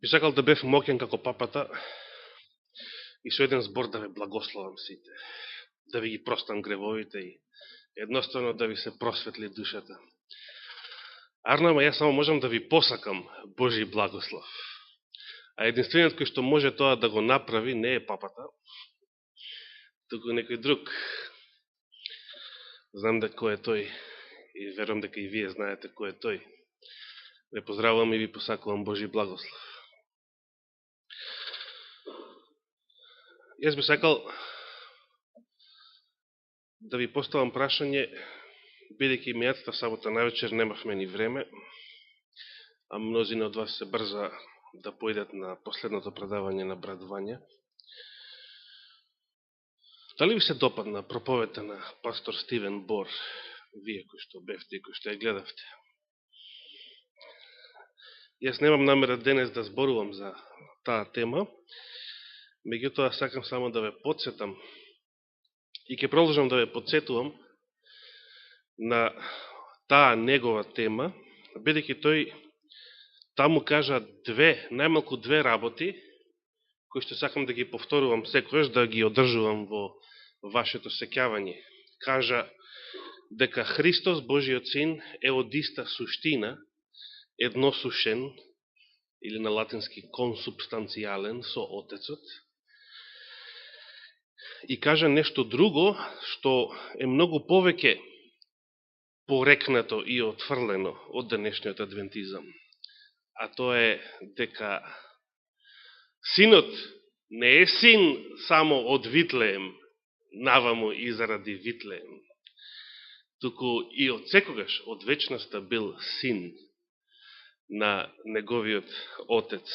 Би сакал да бев моќен како папата и со еден збор да ве благословам сите, да ви ги простам гревовите и едноставно да ви се просветли душата. Арнама, јас само можам да ви посакам Божи благослов. А единствениот кој што може тоа да го направи не е папата, туку некој друг. Знам дека кој е тој и верувам дека и вие знаете кој е тој. Ве поздравувам и ви посакувам Божи благослов. Јас би сакал да ви поставам прашање, бидејќи мејатата сабота највечер немавме ни време, а мнозина од вас се брза да појдат на последното предавање на брат Вања. Дали ви се допадна проповедта на пастор Стивен Бор, вие кои што бевте и кои што ја гледавте? Јас немам намера денес да зборувам за таа тема, меѓутоа сакам само да ве подсетам и ќе продолжам да ве подсетувам на таа негова тема, бидејќи тој таму кажа најмалку две работи, кои што сакам да ги повторувам секојаш, да ги одржувам во вашето сеќавање. Кажа дека Христос, Божиот Син, е од иста суштина, едносушен, или на латински консубстанцијален со Отецот, и кажа нешто друго, што е многу повеќе порекнато и отфрлено од денешниот адвентизам. А тоа е дека Синот не е син само од Витлеем, наваму и заради Витлеем, туку и од секогаш, од вечноста бил син на неговиот Отец.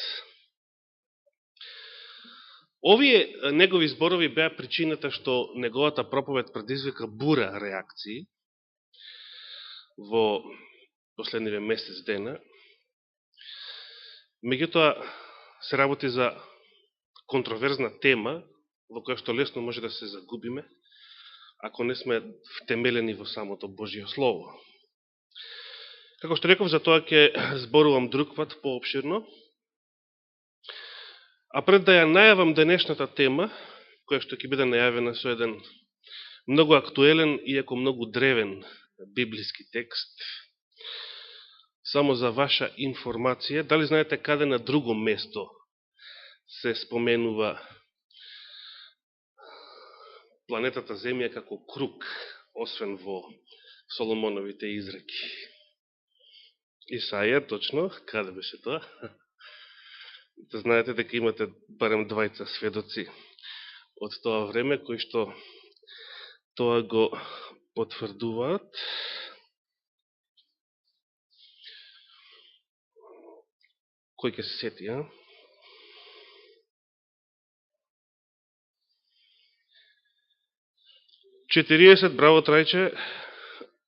Овие негови зборови беа причината што неговата проповед предизвика бура реакции во последниве месец дена. Меѓутоа се работи за контроверзна тема во која што лесно може да се загубиме ако не сме втемелени во самото Божие Слово. Како што реков, за тоа ќе зборувам друг пат поопширно. А пред да ја најавам денешната тема, која што ќе биде најавена со еден многу актуелен, иако многу древен библиски текст, само за ваша информација, дали знаете каде на друго место се споменува планетата Земја како круг, освен во Соломоновите изреки? Исаја, точно, каде беше тоа? Да знаете дека имате барем двајца сведоци од тоа време, кои што тоа го потврдуваат. Кој ќе се сети, а? Четириесет, браво Трајче,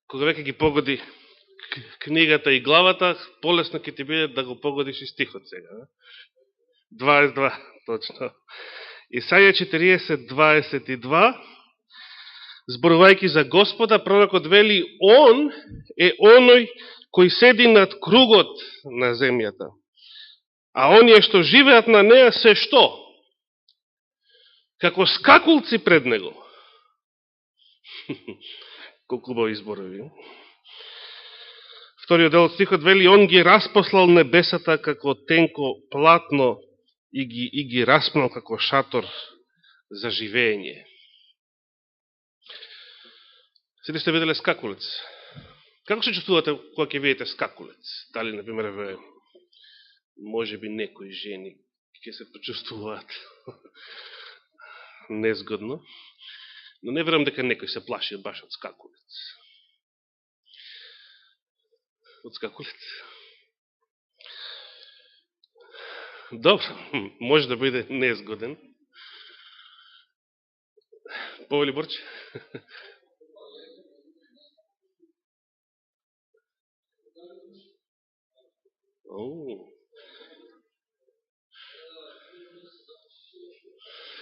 кога веќе ги погоди книгата и главата, полесно ќе ти биде да го погодиш и стихот сега. 22, точно. Исаја 40:22, зборувајќи за Господа, пророкот вели, Он е оној кој седи над кругот на земјата, а оние што живеат на неа се што? Како скакулци пред него. Колку убави зборови. Вториот дел од стихот вели, Он ги распослал небесата како тенко платно и ги распнал како шатор за живење. Седи сте виделе скакулец? Како се чувствувате кога ќе видите скакулец? Дали, например, може би некои жени ќе се почувствуваат незгодно, но не верувам дека некој се плаши баш од скакулец. Од скакулец? Добро, може да биде незгоден. Повели Борче?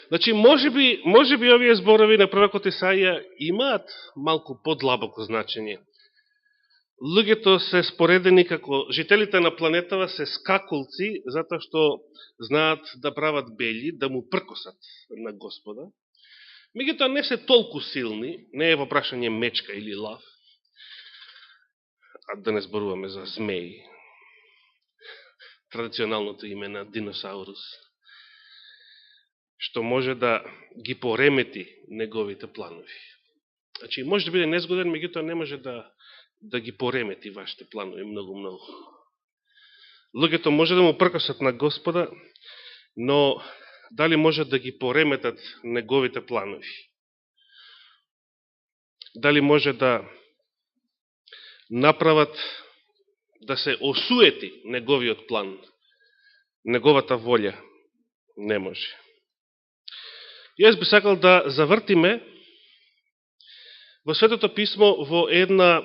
Значи, може би овие зборови на пророкот Исаија имаат малку подлабоко значење. луѓето се споредени како жителите на планетава се скакулци, затоа што знаат да прават бели, да му пркосат на Господа. Меѓутоа не се толку силни, не е во прашање мечка или лав, а да не зборуваме за змеи, традиционалното име на диносаурус, што може да ги поремети неговите планови. Значи, може да биде незгоден, меѓутоа не може да ги поремети вашите планови многу. Луѓето може да му пркосат на Господа, но дали може да ги пореметат неговите планови? Дали може да направат да се осуети неговиот план, неговата волја? Не може. Јас би сакал да завртиме во Светото Писмо во една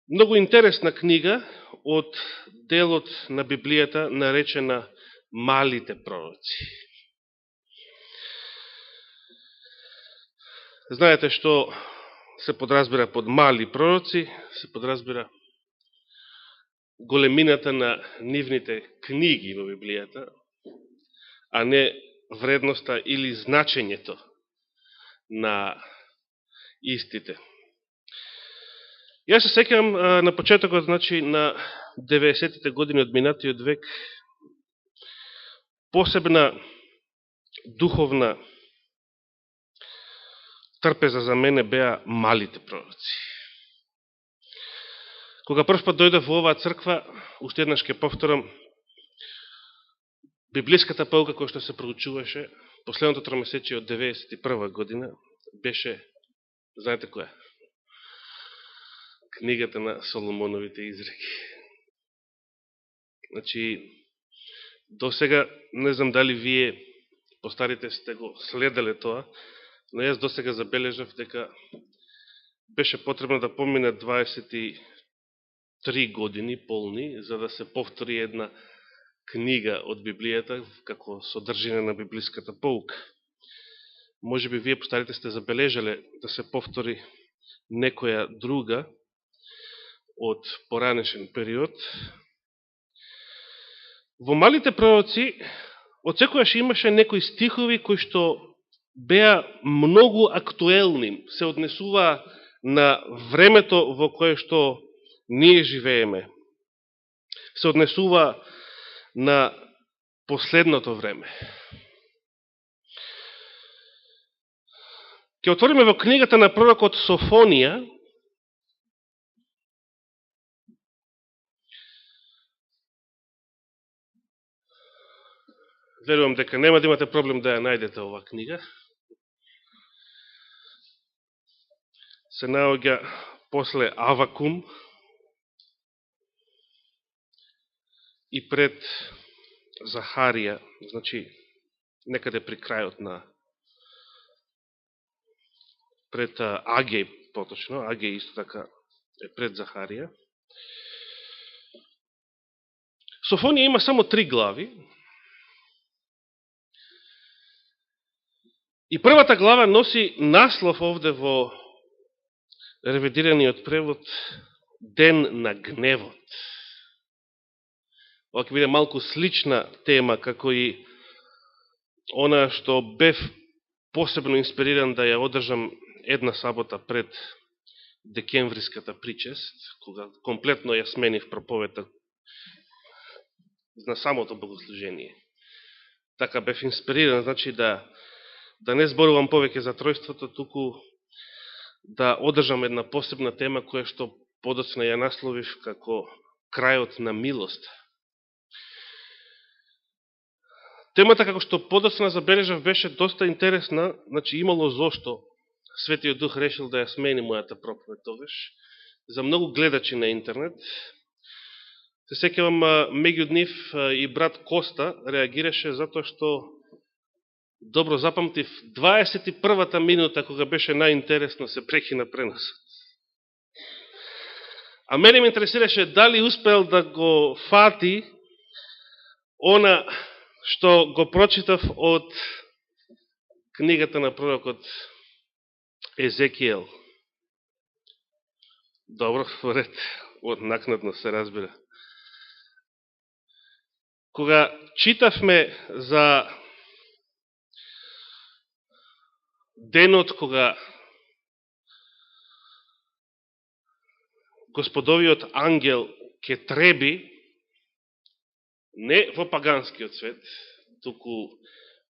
многу интересна книга од делот на Библијата наречена Малите пророци. Знаете што се подразбира под мали пророци, се подразбира големината на нивните книги во Библијата, а не вредноста или значењето на истите. Јас се сеќавам на почетокот, значи на 90-тите години од минатиот век, посебна духовна трпеза за мене беа малите пророци. Кога првпат дојдов во оваа црква, уште еднаш ќе повторам, библиската паука која што се проучуваше последното тромесечие од 91 година беше, знаете која? Книгата на Соломоновите изреки. Значи, до сега, не знам дали вие постарите сте го следеле тоа, но јас до сега забележав дека беше потребно да помине 23 години полни, за да се повтори една книга од Библијата како содржина на библиската поука. Може би вие постарите сте забележале да се повтори некоја друга од поранешен период. Во малите пророци од секојаш имаше некои стихови кои што беа многу актуелни, се однесува на времето во кое што ние живееме. Се однесува на последното време. Ќе отвориме во книгата на пророкот Софонија, верувам дека нема да имате проблем да ја најдете оваа книга. Се наоѓа после Авакум и пред Захарија, значи некаде при крајот на пред Агеј, поточно, Агеј исто така е пред Захарија. Софонија има само 3 глави. И првата глава носи наслов овде во ревидираниот превод Ден на гневот. Ова ќе биде малку слична тема како и она што бев посебно инспириран да ја одржам една сабота пред декемвриската причест, кога комплетно ја сменив проповета на самото богослужение. Така бев инспириран, значи да не зборувам повеќе за тројството, туку да одржам една посебна тема која што подоцна ја насловив како крајот на милост. Темата, како што подоцна забележав, беше доста интересна, значи имало зошто Светиот Дух решил да ја смени мојата проповед тогаш, за многу гледачи на интернет. Се сеќавам, меѓу нив и брат Коста реагираше затоа што добро запамтив 21-та минута, кога беше најинтересно, се прекина преносот. А мене ме интересираше дали успел да го фати она што го прочитав од книгата на пророкот Езекијел. Добро, поред, накнадно се разбира. Кога читавме за денот кога Господовиот ангел ќе треби, не во паганскиот свет, туку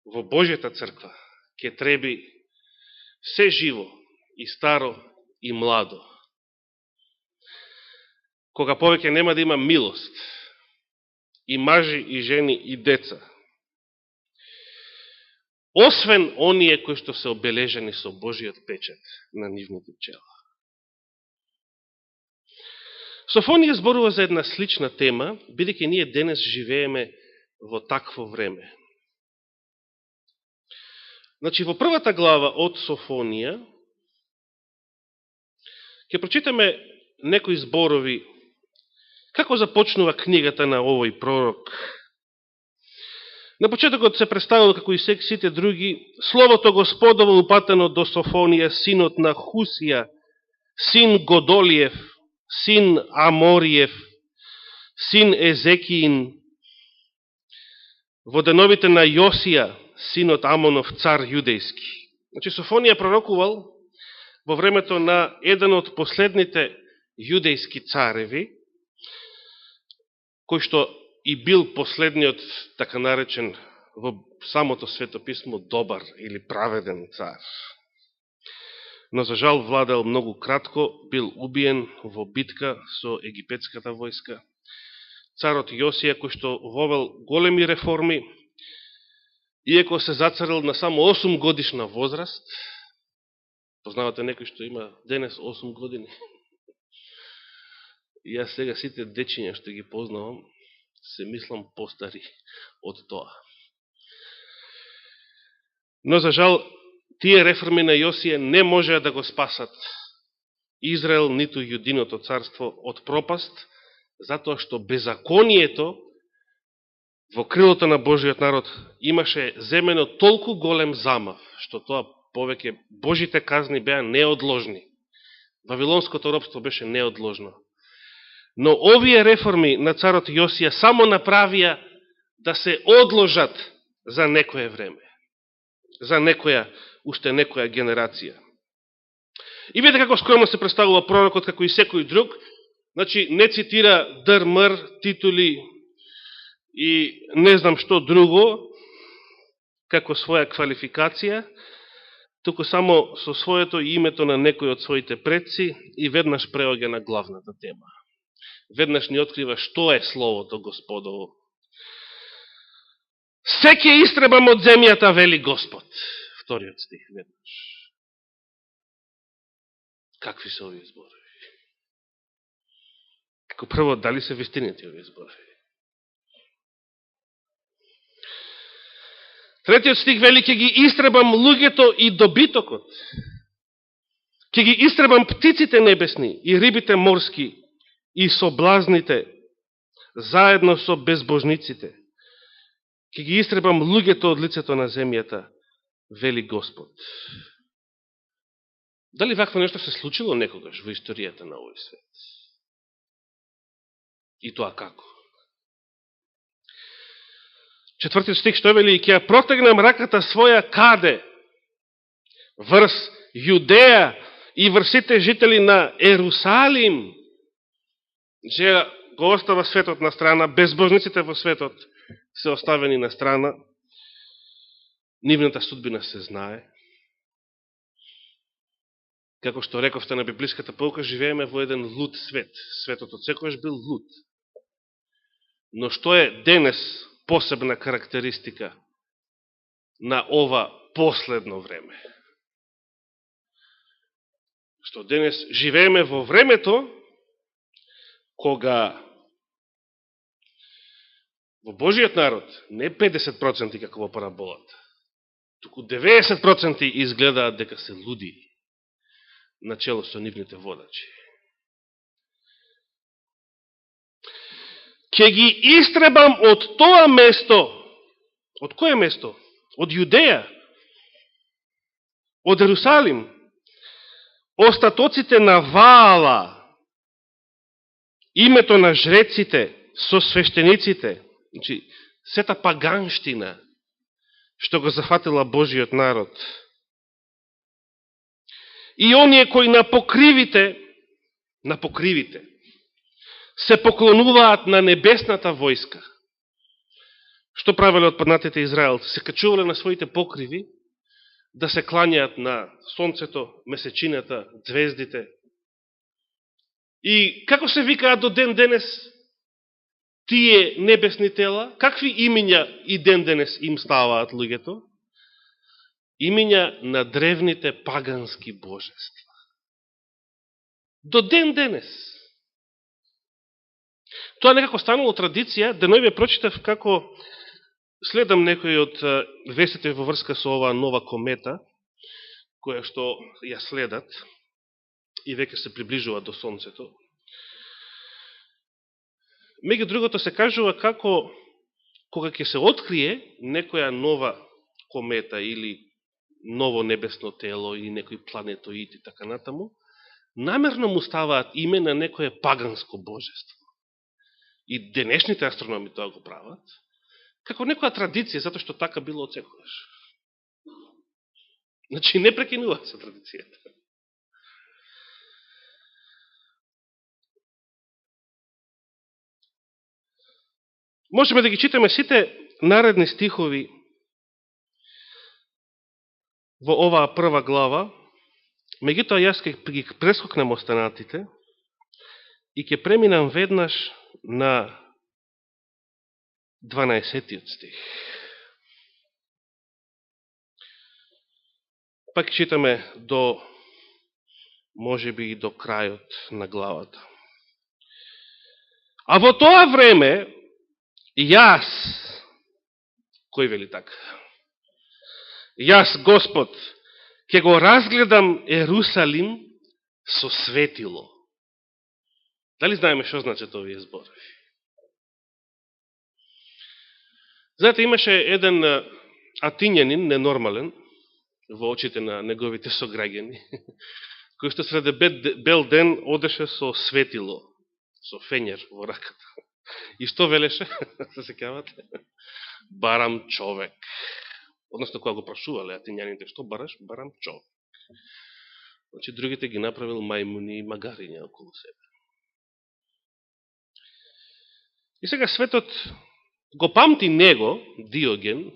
во Божјата црква, ќе треби се живо, и старо, и младо. Кога повеќе нема да има милост, и мажи, и жени, и деца, освен оние кои што се обележени со Божиот печат на нивните чела. Софонија зборува за една слична тема, бидејќи ние денес живееме во такво време. Значи, во првата глава од Софонија ќе прочитаме некои зборови како започнува книгата на овој пророк. На почетокот се представило, како и сите други, словото Господово упатено до Софонија, синот на Хусија, син Годолиев, син Амориев, син Езекиин, во деновите на Јосија, синот Амонов, цар јудејски. Значи, Софонија пророкувал во времето на еден од последните јудејски цареви, кој што и бил последниот, така наречен во самото Свето писмо, добар или праведен цар. Но за жал владел многу кратко, бил убиен во битка со египетската војска. Царот Јосија, кој што вовел големи реформи, иако се зацарил на само 8 годишна возраст, познавате некој што има денес 8 години, и јас сега сите дечиња што ги познавам, се мислам постари од тоа. Но за жал, тие реформи на Јосија не можеа да го спасат Израел, ниту Јудиното царство од пропаст, затоа што беззаконието во крилото на Божиот народ имаше земено толку голем замав, што тоа повеќе Божите казни беа неодложни. Вавилонското робство беше неодложно. Но овие реформи на царот Јосија само направија да се одложат за некое време, за уште некоја генерација. И видите како скромно се представува пророкот, како и секој друг, значи не цитира дрмр, титули и не знам што друго, како своја квалификација, туку само со своето името на некој од своите предци и веднаш преоѓа на главната тема. Веднаш ни открива што е Словото Господово. Се ќе истребам од земјата, вели Господ. Вториот стих веднаш. Какви се овие зборови? Како прво, дали се вистините овие зборови? Третиот стих вели, ќе ги истребам луѓето и добитокот. Ќе ги истребам птиците небесни и рибите морски и соблазните, заедно со безбожниците. Ќе ги истребам луѓето од лицето на земјата, вели Господ. Дали вакво нешто се случило некогаш во историјата на овој свет? И тоа како? Четвртиот стих што вели, ќе ја протегнам раката своја каде? Врз Јудеја и врз сите жители на Ерусалим. Че го остава светот на страна, безбожниците во светот се оставени на страна, нивната судбина се знае. Како што рековте на библиската pouка, живееме во еден луд свет. Светот од секојаш бил луд. Но што е денес посебна карактеристика на ова последно време? Што денес живееме во времето кога во Божиот народ не 50% како во параболата, туку 90% изгледаат дека се луди начело со нивните водачи. Ќе ги истребам од тоа место. Од кое место? Од Јудеја. Од Ерусалим. Остатоците на Ваала. името на жреците со свештениците, значи, сета паганштина, што го зафатила Божиот народ. И оние кои на покривите, се поклонуваат на небесната војска. Што правеле отпаднатите израелци? Се качувале на своите покриви да се клањаат на сонцето, месечината, звездите. И како се викаат до ден денес тие небесни тела? Какви имиња и ден денес им ставаат луѓето? Имиња на древните пагански божества. До ден денес. Тоа некако станало традиција. Денојве прочитав како следам некои од вестите во врска со оваа нова комета, која што ја следат и веќе се приближува до Сонцето. Меѓу другото се кажува како кога ќе се открие некоја нова комета или ново небесно тело или некој планетоид и така натаму, намерно му ставаат име на некое паганско божество. И денешните астрономи тоа го прават, како некоја традиција, затоа што така било од секогаш. Значи, не прекинуваат со традицијата. Можеме да ги читаме сите наредни стихови во оваа прва глава, меѓутоа јас ќе ги прескокнем останатите и ќе преминам веднаш на 12 стих. Пак читаме до, можеби и до крајот на главата. А во тоа време, јас, кој вели така? Јас, Господ, ќе го разгледам Ерусалим со светило. Дали знаеме што значат овие зборови? Знаете, имаше еден атинјанин, ненормален, во очите на неговите сограѓани, кој што среде бел ден одеше со светило, со фењер во раката. И што велеше? Се сеќавате? Барам човек. Односно, кога го прашувале атинјаните, што бараш? Барам човек. Значи, другите ги направил мајмуни и магариња околу себе. И сега светот го памти него, Диоген,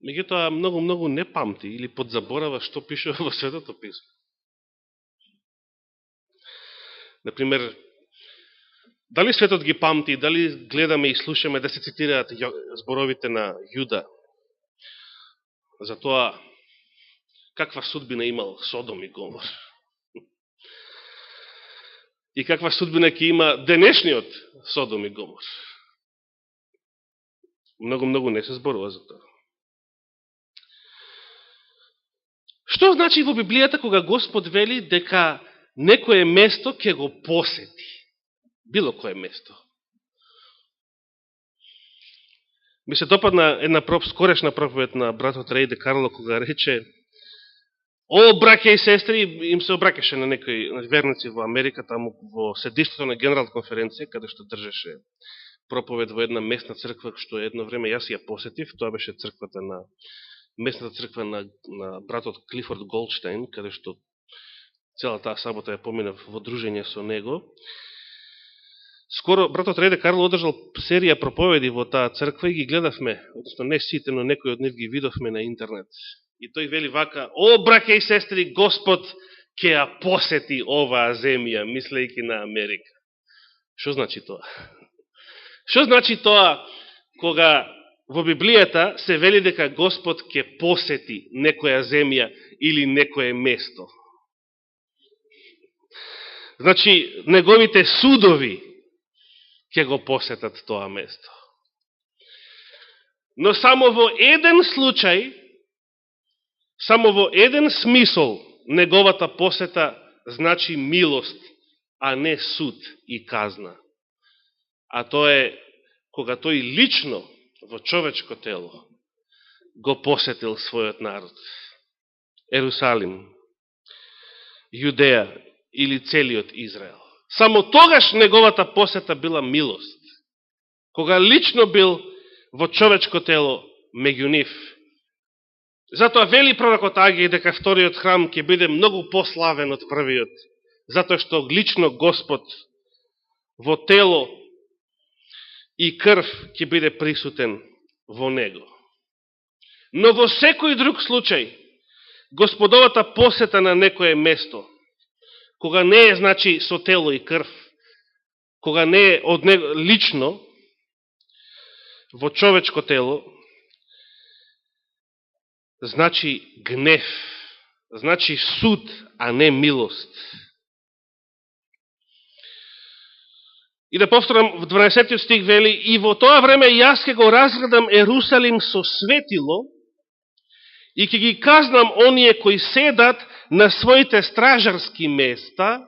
меѓутоа многу не памти или подзаборава што пише во Светото писмо. Например, дали светот ги памти, дали гледаме и слушаме да се цитираат зборовите на Јуда за тоа каква судбина имал Содом и Гомор. И каква судбина ќе има денешниот Содом и Гомор. Многу не се зборува за тоа. Што значи во Библијата кога Господ вели дека некое место ќе го посети? Било кое место. Ми се допадна една скорешна проповед на братот Рей де Карло, кога рече: о, браќа и сестри, им се обракеше на некои верници во Америка, таму во седиштето на Генерална конференција, каде што држеше проповед во една местна црква, што едно време јас ја посетив. Тоа беше црквата на местната црква на братот Клифорд Голдштейн, каде што цела таа сабота ја поминав во дружење со него. Скоро братот Реде Карло одржал серија проповеди во таа црква и ги гледавме, односно не сите, но некои од нив ги видовме на интернет. И тој вели вака: о, браќа и сестри, Господ ќе ја посети оваа земја, мислејќи на Америка. Што значи тоа? Што значи тоа кога во Библијата се вели дека Господ ќе посети некоја земја или некое место? Значи, неговите судови ќе го посетат тоа место. Но само во еден случај, само во еден смисол, неговата посета значи милост, а не суд и казна. А тоа е кога тој лично во човечко тело го посетил својот народ. Ерусалим, Јудеја или целиот Израел. само тогаш неговата посета била милост. Кога лично бил во човечко тело меѓу нив. Затоа вели пророкот Агеј дека вториот храм ќе биде многу пославен од првиот, затоа што лично Господ во тело и крв ќе биде присутен во него. Но во секој друг случај, Господовата посета на некое место, кога не е, значи, со тело и крв, кога не е од него лично, во човечко тело, значи гнев, значи суд, а не милост. И да повторам, в 12 стих вели: и во тоа време јас ќе го разградам Ерусалим со светило и ќе ги казнам оние кои седат на своите стражарски места.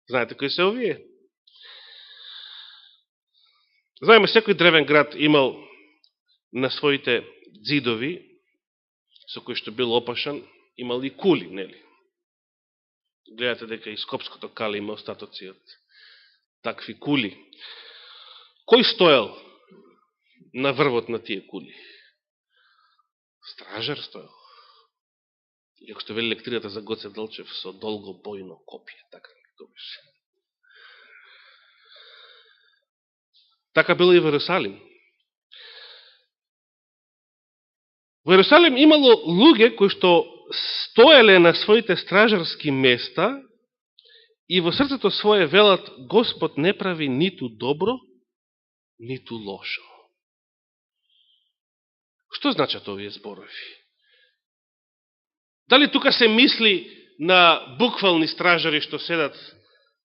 Знаете кои се овие? Знаеме, секој древен град имал на своите дзидови, со кои што бил опашан, имал и кули, нели? Гледате дека и Скопското кале има остатоци од такви кули. Кој стоел на врвот на тие кули? Стражар стоел. И како што вели лектрирата за Гоце Делчев, со долго бојно копие, така го беше. Така било и во Ерусалим. Во Ерусалим имало луѓе кои што стоеле на своите стражарски места и во срцето свое велат: Господ не прави ниту добро, ниту лошо. Што значат овие зборови? Дали тука се мисли на буквални стражари што седат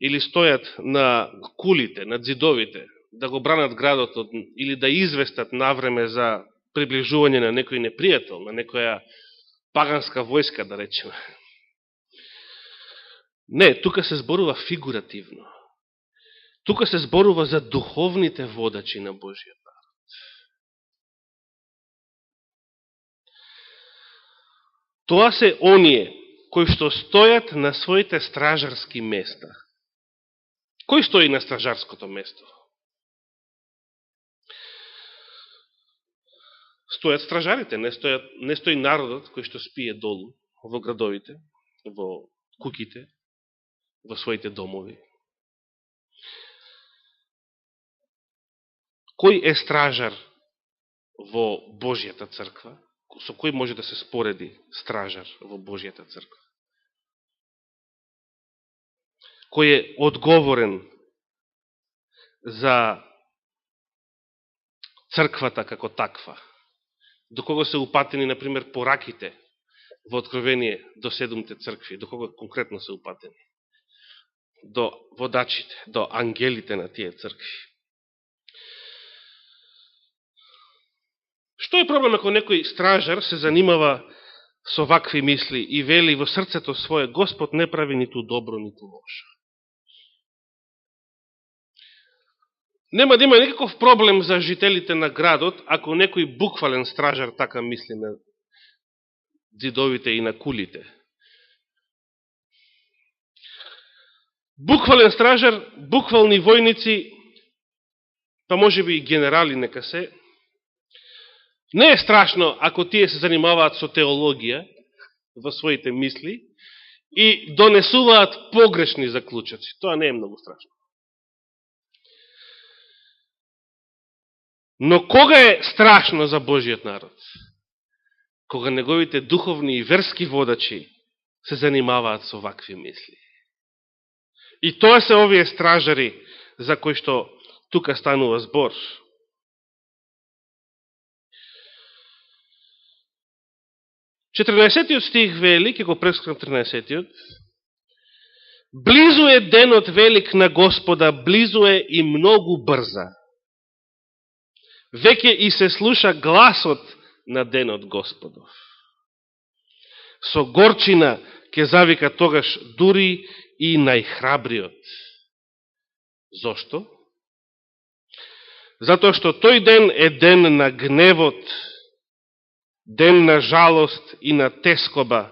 или стојат на кулите, на дзидовите, да го бранат градот или да известат навреме за приближување на некој непријател, на некоја паганска војска, да речеме? Не, тука се зборува фигуративно. Тука се зборува за духовните водачи на Божиот народ. Тоа се оние кои што стојат на своите стражарски места. Кој стои на стражарското место? Стојат стражарите, не стои народот кој што спие долу во градовите, во куќите, во своите домови. Кој е стражар во Божјата црква? Со кој може да се спореди стражар во Божјата црква? Кој е одговорен за црквата како таква? До кого се упатени, например, пораките во Откровение до 7 цркви? До кого конкретно се упатени? До водачите, до ангелите на тие цркви. Што е проблем ако некој стражар се занимава со вакви мисли и вели во срцето свое: Господ не прави ниту добро, ниту лошо? Нема да има никаков проблем за жителите на градот ако некој буквален стражар така мисли на дзидовите и на кулите. Буквален стражар, буквални војници, па може би и генерали нека се, не е страшно ако тие се занимаваат со теологија во своите мисли и донесуваат погрешни заклучоци. Тоа не е многу страшно. Но кога е страшно за Божиот народ? Кога неговите духовни и верски водачи се занимаваат со вакви мисли. И тоа се овие стражари за кои што тука станува збор. Четирнаесетиот стих вели, ќе го прескрам 13-тиот: близу е денот велик на Господа, близу е и многу брза. Веќе и се слуша гласот на денот Господов. Со горчина ќе завика тогаш дури и најхрабриот. Зошто? Затоа што тој ден е ден на гневот, ден на жалост и на тескоба,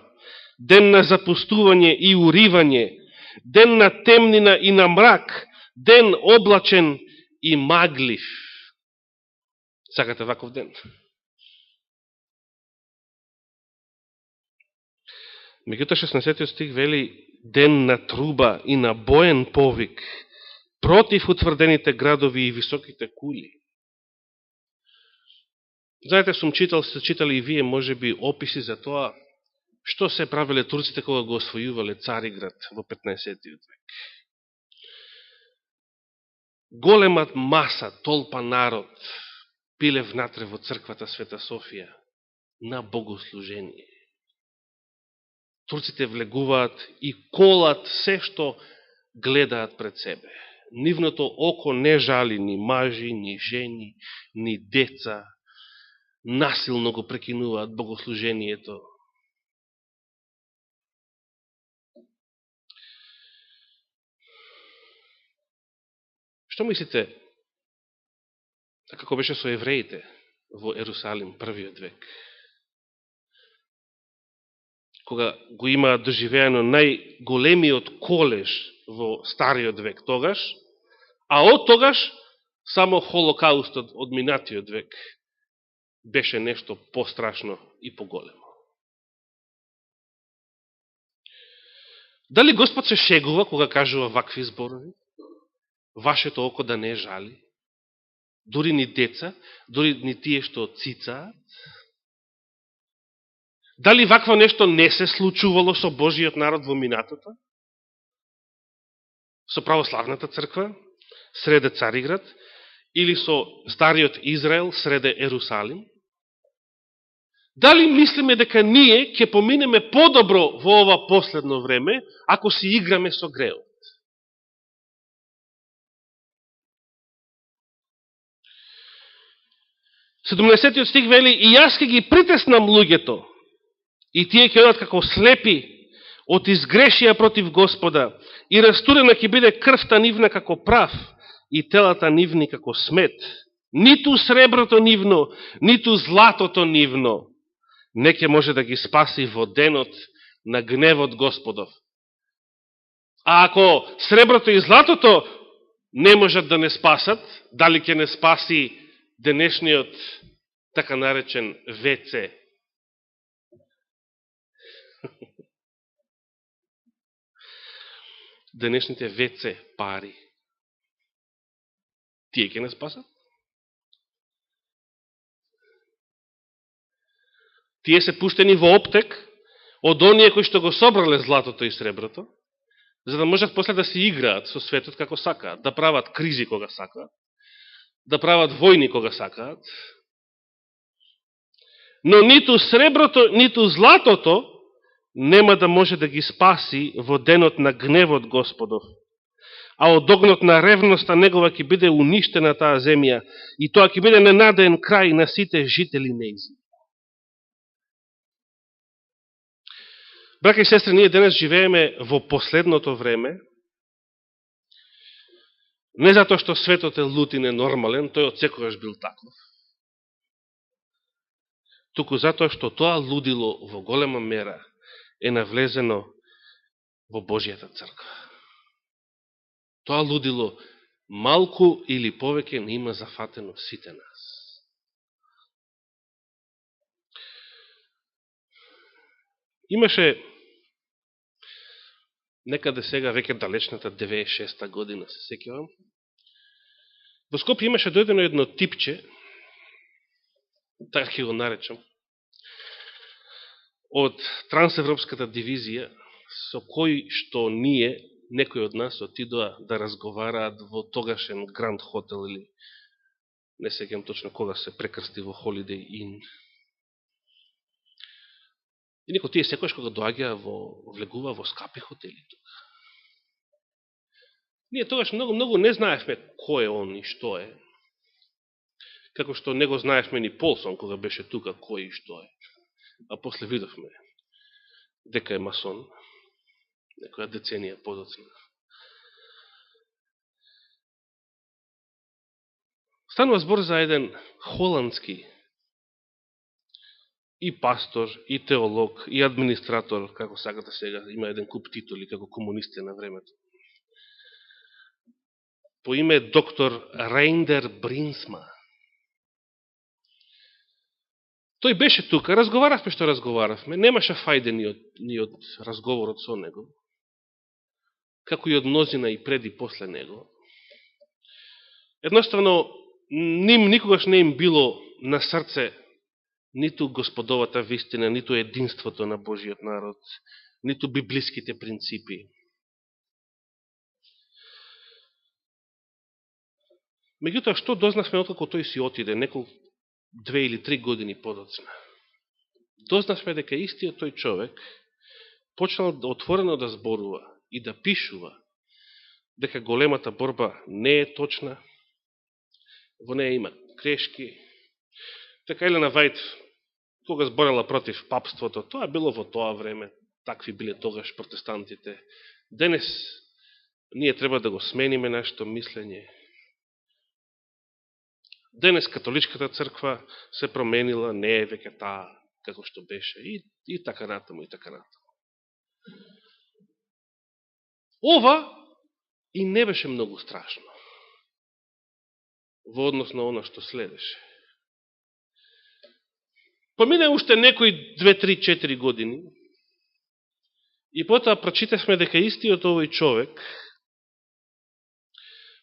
ден на запустување и уривање, ден на темнина и на мрак, Ден облачен и маглив. Сакате ваков ден? Меѓутоа 16 стих вели ден на труба и на боен повик против утврдените градови и високите кули. Знаете, се читали и вие, може би, описи за тоа што се правиле турците кога го освојувале Цариград во 15. век. Големат маса, толпа народ биле внатре во црквата Света Софија на богослужение. Турците влегуваат и колат се што гледаат пред себе. Нивното око не жали ни мажи, ни жени, ни деца. Насилно го прекинуваат богослужението. Што мислите, како беше со евреите во Ерусалим првиот век? Кога го имаат доживеано најголемиот колеж во стариот век тогаш, а од тогаш само холокаустот од минатиот век беше нешто пострашно и поголемо. Дали Господ се шегува кога кажува вакви зборови? Вашето око да не жали? Дури ни деца, дури ни тие што цицаат? Дали вакво нешто не се случувало со Божиот народ во минатото? Со православната црква, среде Цариград, или со стариот Израел, среде Ерусалим? Дали мислиме дека ние ќе поминеме подобро во ова последно време, ако си играме со греот? Седумнаесеттиот стих вели: и јас ќе ги притеснам луѓето, и тие ќе одат како слепи од изгрешија против Господа, и растурена ќе биде крвта нивна како прав, и телата нивни како смет. Ниту среброто нивно, ниту златото нивно не ќе може да ги спаси во денот на гневот Господов. А ако среброто и златото не можат да не спасат, дали ќе не спаси денешниот така наречен ВЦ? Денешните ВЦ пари. Тие ќе не спасат? Тие се пуштени во оптек од оние кои што го собрале златото и среброто, за да можат после да се играат со светот како сакаат, да прават кризи кога сакаат, да прават војни кога сакаат. Но ниту среброто, ниту златото нема да може да ги спаси во денот на гневот Господов. А од огнот на ревноста негова ќе биде уништена таа земја и тоа ќе биде ненадеен крај на сите жители нејзи. Браќа и сестри, ние денес живееме во последното време, не затоа што светот е лут и ненормален, тој од секогаш бил таков, туку затоа што тоа лудило во голема мера е навлезено во Божијата црква. Тоа лудило малку или повеќе не има зафатено сите нас. Имаше некаде сега, веќе далечната 96-та година, се сеќавам, во Скопје имаше дојдено едно типче, така ќе го наречам, од трансевропската дивизија, со кој што ние, некои од нас, отидоа да разговараат во тогашен Гранд Хотел, или не сеќавам точно кога се прекрсти во Holiday Inn. И некои тие секојаш кога доаѓаа влегува во скапи хотели тука. Ние тогаш многу не знаевме кој е он и што е. Како што не го знаевме ни Полсон кога беше тука кој и што е. А после видовме дека е масон, некоја деценија подоцна. Станува збор за еден холандски и пастор, и теолог, и администратор, како сакате сега, има еден куп титули како комунисти на времето. по име доктор Рейндер Бринсма. Тој беше тука, разговаравме што разговаравме, немаше фајде ни од разговорот со него, како и од мнозина и пред и после него. Едноставно, никогаш не им било на срце ниту господовата вистина, ниту единството на Божиот народ, ниту библиските принципи. Меѓутоа, што дознавме откако тој си отиде, 2 или 3 години подоцна? Дознавме дека истиот тој човек почнал отворено да зборува и да пишува дека големата борба не е точна, во неја има грешки. Така Елена Вајд, кога зборела против папството, тоа било во тоа време, такви биле тогаш протестантите. Денес ние треба да го смениме нашето мислење. Денес католичката црква се променила, не е веќе таа како што беше. И така натаму, и така натаму. Ова и не беше многу страшно во однос на оно што следеше. Помине уште некои 2, 3, 4 години и потоа прочитавме дека истиот овој човек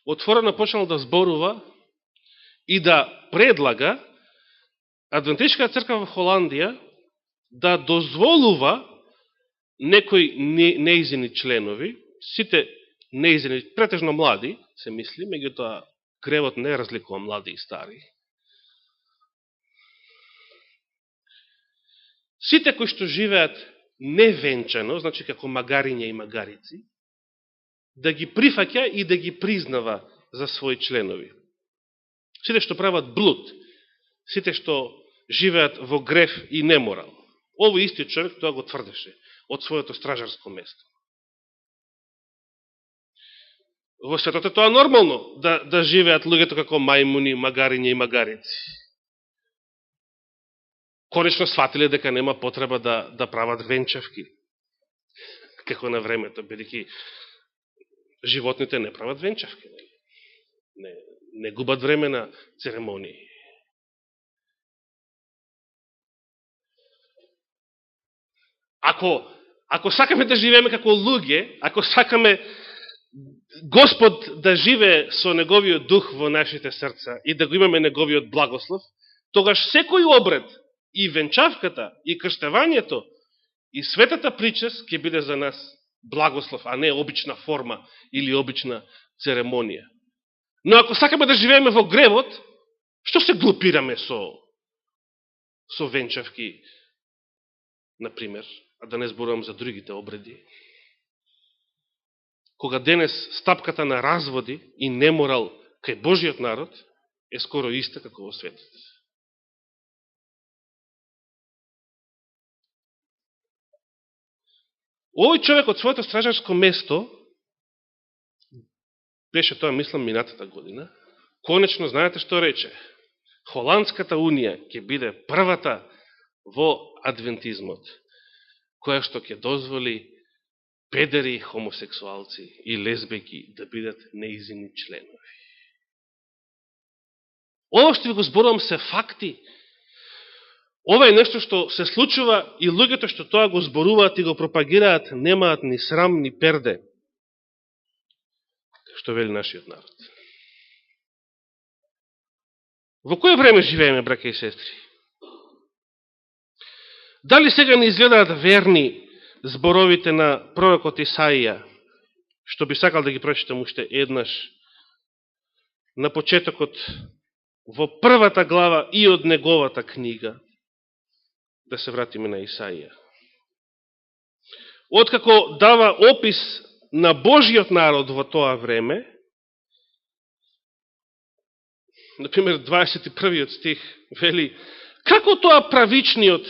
отворено почнал да зборува и да предлага Адвентичката црква во Холандија да дозволува некои неизини членови, сите неизини, претежно млади, се мисли, меѓутоа гревот не разликува млади и стари. Сите кои што живеат невенчано, значи како магариња и магарици, да ги прифаќа и да ги признава за своји членови. Сите што прават блуд, сите што живеат во грев и неморал. Овој истиот човек тоа го тврдеше од своето стражарско место. Во светот е тоа нормално да живеат луѓето како мајмуни, магариња и магарици. Конечно сватиле дека нема потреба да прават венчавки, како на времето, бидејќи животните не прават венчавки. Не губат време на церемонии. Ако сакаме да живееме како луѓе, ако сакаме Господ да живее со Неговиот дух во нашите срца и да го имаме Неговиот благослов, тогаш секој обред, и венчавката, и крштевањето, и светата причест ќе биде за нас благослов, а не обична форма или обична церемонија. Но ако сакаме да живееме во гревот, што се глупираме со венчавки, например, а да не зборувам за другите обреди? Кога денес стапката на разводи и неморал кај Божиот народ е скоро иста како во светот. Овој човек од своето стражарско место, беше тоа, мислам, минатата година, конечно, знаете што рече? Холандската унија ќе биде првата во адвентизмот, која што ќе дозволи педери, хомосексуалци и лесбеки да бидат неизини членови. Ова што ви го зборувам се факти. Ова е нешто што се случува и луѓето што тоа го зборуваат и го пропагираат немаат ни срам, ни перде. Што вели нашиот народ. Во кое време живееме, браќа и сестри? Дали сега не изгледаат верни зборовите на пророкот Исаија, што би сакал да ги прочитам уште еднаш, на почетокот, во првата глава и од неговата книга, да се вратиме на Исаија. Откако дава опис на Божиот народ во тоа време, например, 21 стих вели: како тоа правичниот,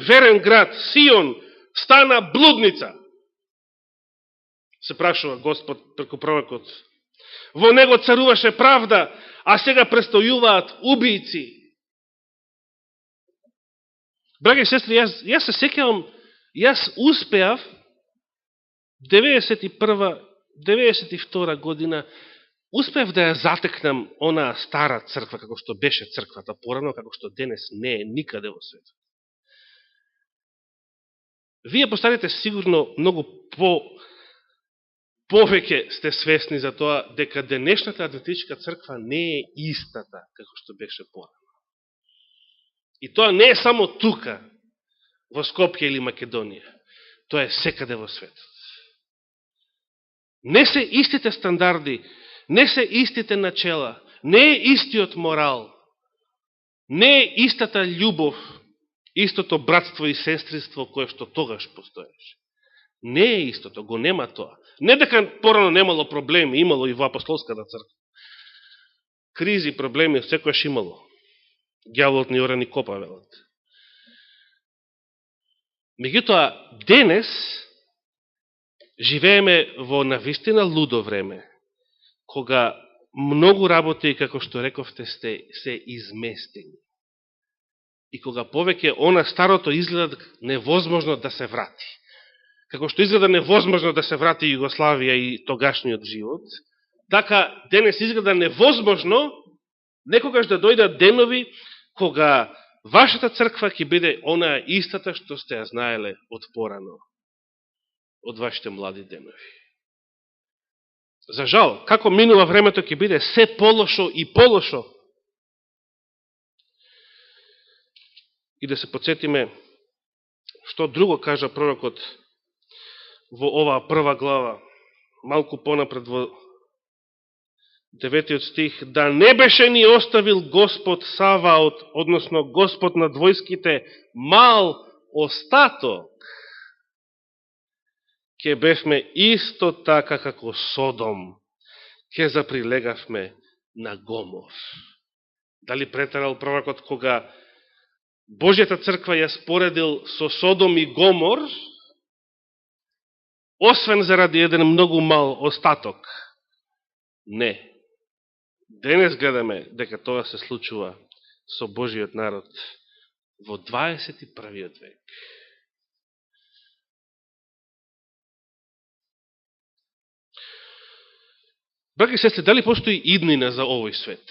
верен град, Сион, стана блудница? Се прашува Господ преку пророкот. Во него царуваше правда, а сега престојуваат убијци. Браќа и сестри, јас се сеќавам, јас успеав 91-92 година успеав да ја затекнам онаа стара црква, како што беше црквата порано, како што денес не е никаде во светот. Вие постарите сигурно многу повеќе сте свесни за тоа дека денешната адвентистичка црква не е истата како што беше порано. И тоа не е само тука, во Скопје или Македонија. Тоа е секаде во светот. Не се истите стандарди, не се истите начела, не е истиот морал, не е истата љубов, истото братство и сестринство кое што тогаш постоеше. Не е истото, го нема тоа. Не дека порано немало проблеми, имало и во апостолската црква. Кризи, проблеми, секојаш имало. Ѓаволот ни ора ни копа, велат. Меѓутоа, денес живееме во навистина лудо време, кога многу работи, како што рековте, се изместени. И кога повеќе она старото изгледа невозможно да се врати. Како што изгледа невозможно да се врати Југославија и тогашниот живот, така денес изгледа невозможно некогаш да дојдат денови кога вашата црква ќе биде онаа истата што сте ја знаеле од порано, од вашите млади денови. За жал, како минува времето ќе биде се полошо и полошо. И да се подсетиме што друго кажа пророкот во оваа прва глава, малку понапред во 9 стих, да не беше ни оставил Господ Саваот, односно Господ над војските, мал остаток, ќе бевме исто така како Содом, ќе заприлегавме на Гомор. Дали претерал пророкот кога Божјата црква ја споредил со Содом и Гомор, освен заради еден многу мал остаток? Не. Денес гледаме дека тоа се случува со Божиот народ во 21. век. Браќи и сестри, дали постои иднина за овој свет?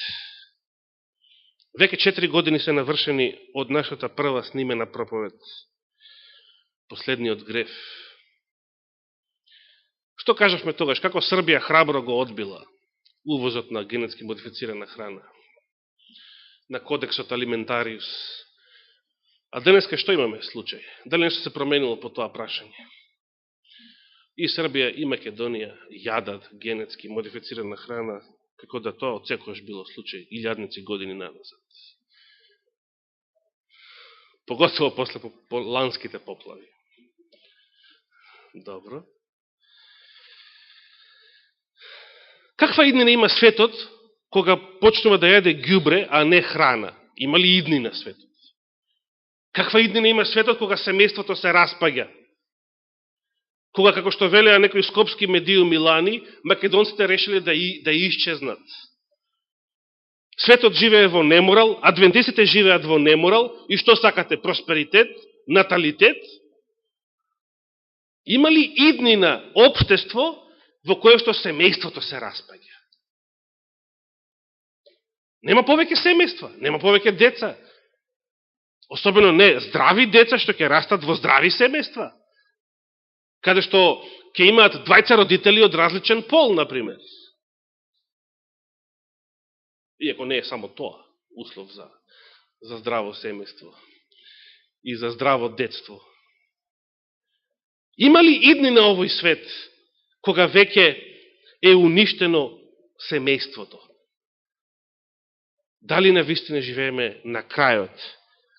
Веќе 4 години се навршени од нашата прва снимена проповед, последниот грев. Што кажавме тогаш? Како Србија храбро го одбила увозот на генетски модифицирана храна, на кодексот алиментариус. А денеска што имаме случај? Дали нешто се променило по тоа прашање? И Србија и Македонија јадат генетски модифицирана храна, како да тоа од секојаш било случај, илјадници години назад. Поготово после ланските поплави. Добро. Каква иднина има светот кога почнува да јаде ѓубре, а не храна? Има ли иднина светот? Каква иднина има светот кога семејството се распаѓа? Кога, како што велеа некои скопски медиум Милани, македонците решили да исчезнат. Светот живее во неморал, адвентистите живеат во неморал, и што сакате? Просперитет? Наталитет? Има ли иднина општество во кое што семејството се распаѓа? Нема повеќе семејства, нема повеќе деца. Особено не здрави деца што ќе растат во здрави семејства, каде што ќе имаат двајца родители од различен пол, например. Иако не е само тоа услов за здраво семејство и за здраво детство. Има ли идни на овој свет кога веќе е уништено семејството? Дали навистина живееме на крајот,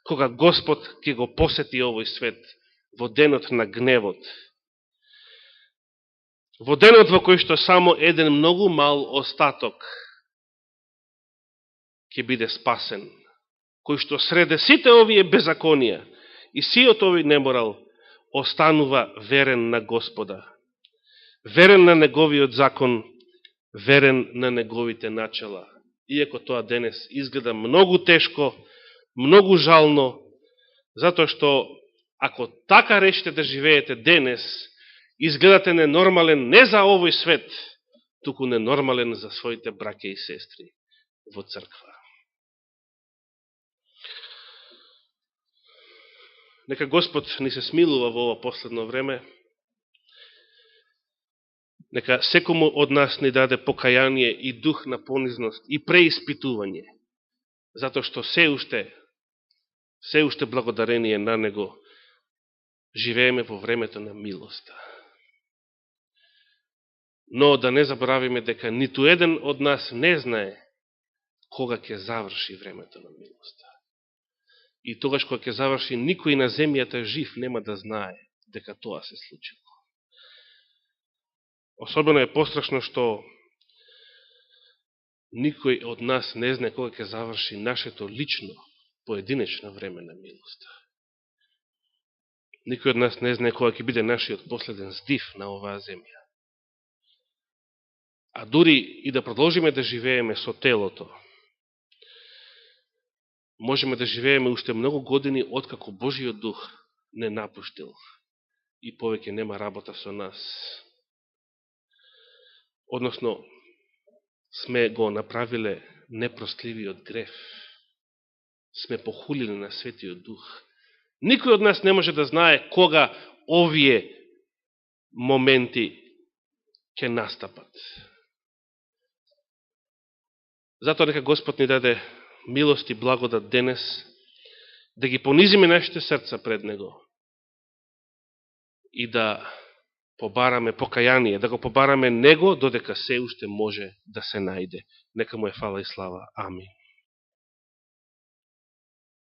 кога Господ ќе го посети овој свет во денот на гневот? Во денот во кој што само еден многу мал остаток ќе биде спасен, кој што среде сите овие беззаконија и сиот овој неморал останува верен на Господа, верен на неговиот закон, верен на неговите начала. Иако тоа денес изгледа многу тешко, многу жално, затоа што ако така решите да живеете денес, изгледате ненормален не за овој свет, туку ненормален за своите браќа и сестри во црква. Нека Господ ни се смилува во ова последно време. Нека секому од нас ни даде покаяние и дух на понизност и преиспитување, затоа што се уште благодарение на Него живееме во времето на милоста. Но да не забравиме дека ниту еден од нас не знае кога ќе заврши времето на милоста. И тогаш кога ќе заврши, никој на земјата жив нема да знае дека тоа се случило. Особено е пострашно што никој од нас не знае кога ќе заврши нашето лично, поединечно време на милоста. Никој од нас не знае кога ќе биде нашиот последен здив на оваа земја. А дури и да продолжиме да живееме со телото, можеме да живееме уште многу години откако Божиот дух не напуштил и повеќе нема работа со нас. Односно, сме го направиле непростливиот греф. Сме похулили на Светиот Дух. Никој од нас не може да знае кога овие моменти ќе настапат. Затоа нека Господ ни даде милост и благодат денес, да ги понизиме нашите срца пред Него и да побараме покаяние, да го побараме Него додека се уште може да се најде. Нека му е фала и слава. Амин.